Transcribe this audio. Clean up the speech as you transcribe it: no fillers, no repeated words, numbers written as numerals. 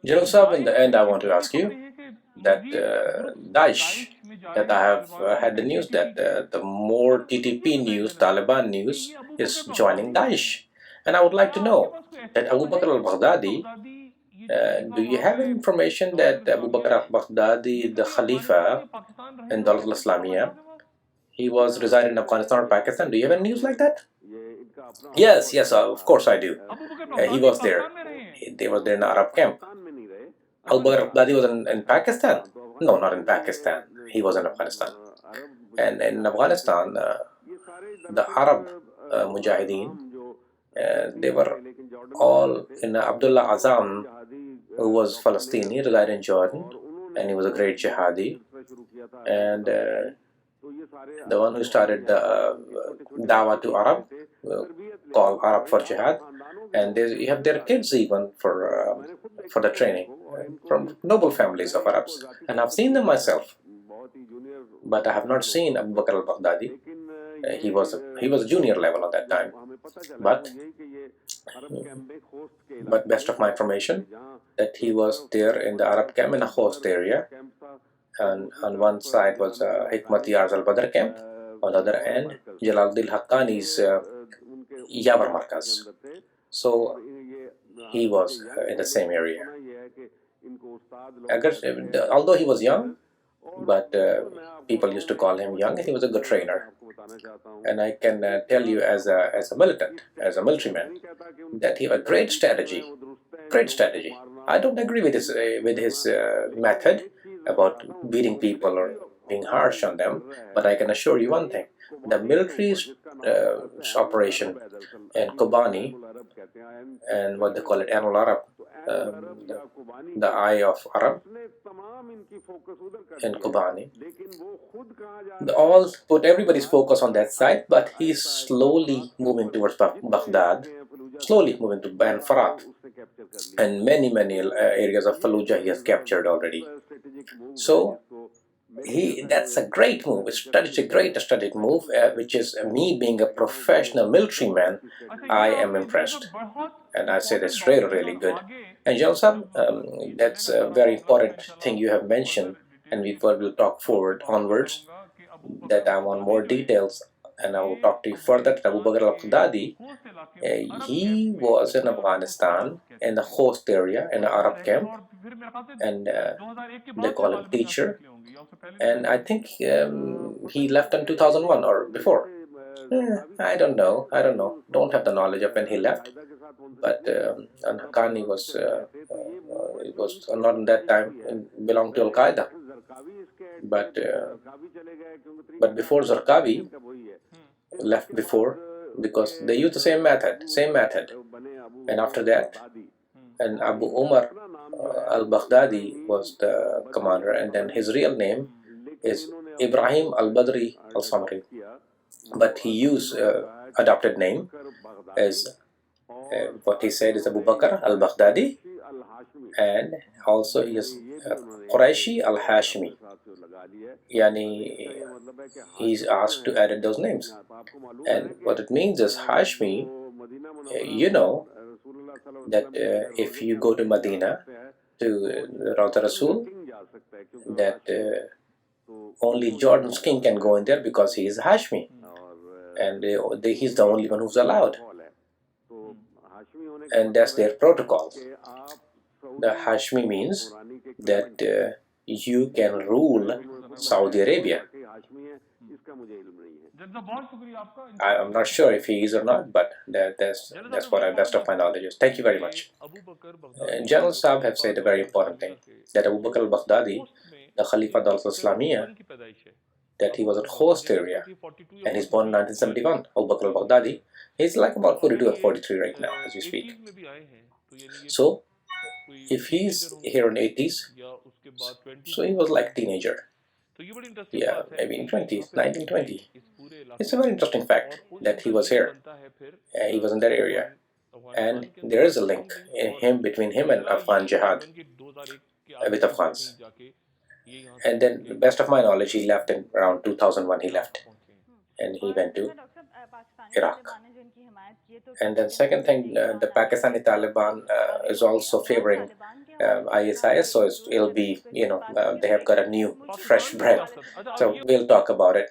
General Saab, in the end, I want to ask you that Daesh, that I have had the news that the more TTP news, Taliban news is joining Daesh. And I would like to know that Abu Bakr al-Baghdadi, do you have any information that Abu Bakr al-Baghdadi, the Khalifa in Dawlat al-Islamiyya, he was residing in Afghanistan or Pakistan? Do you have any news like that? Yes, yes, of course I do. He was there. They were there in the Arab camp. Abu Bakr al-Baghdadi was in Pakistan? No, not in Pakistan. He was in Afghanistan. And in Afghanistan, the Arab Mujahideen, they were all in Abdullah Azam, who was Palestinian, resided in Jordan, and he was a great jihadi. And the one who started the Dawah to Arab, called Arab for Jihad, and you have their kids even for the training from noble families of Arabs, and I've seen them myself, but I have not seen Abu Bakr al-Baghdadi. He was a junior level at that time, but best of my information that he was there in the Arab camp in a host area, and on one side was Hikmat Yarz al-Badr camp, on the other end Jalaluddin Haqqani's Yabar Markaz. So he was in the same area. Although he was young, but people used to call him young, and he was a good trainer. And I can tell you as a militant, as a military-man, that he had a great strategy. Great strategy. I don't agree with his method about beating people or being harsh on them, but I can assure you one thing: the military operation in Kobani, and what they call it, Anul Arab, the Eye of Arab in Kobani, all put everybody's focus on that side, but he's slowly moving towards Baghdad, slowly moving to Ban Farad, and many areas of Fallujah he has captured already. So that's a great move. It's a great strategic move, which is me being a professional military man, I am impressed, and I say that's really good. And General Saab, that's a very important thing you have mentioned, and we will talk onwards, that I want more details, and I will talk to you further. Abu Bakr al-Baghdadi, he was in Afghanistan in the host area in the Arab camp, and they call him teacher, and I think he left in 2001 or before. I don't know, don't have the knowledge of when he left, but Haqqani was not in that time belonged to Al-Qaeda, but before Zarqawi left before, because they used the same method, and after that, and Abu Umar al-Baghdadi was the commander, and then his real name is Ibrahim al-Badri al-Samri, but he used adopted name as what he said is Abu Bakr al-Baghdadi, and also he is Quraishi al-Hashmi. Yani he's asked to add those names, and what it means is Hashmi. You know that if you go to Medina to Rawda Rasul, that only Jordan's king can go in there because he is Hashmi, and he's the only one who's allowed, and that's their protocol. The Hashmi means that you can rule Saudi Arabia. I'm not sure if he is or not, but that's what I best of my knowledge is. Thank you very much. General Saab have said a very important thing, that Abu Bakr al-Baghdadi, the Khalifa Dawlat al-Islamiyya, that he was a host area, and he's born in 1971. Abu Bakr al-Baghdadi, he's like about 42 or 43 right now as we speak. So if he's here in 80s, so he was like teenager. Yeah, maybe in 20s, 1920. It's a very interesting fact that he was here. He was in that area, and there is a link between him and Afghan Jihad with Afghans. And then, the best of my knowledge, he left in around 2001. He left, and he went to Iraq. And then second thing, the Pakistani Taliban is also favoring ISIS, so it'll be, they have got a new, fresh breath. So we'll talk about it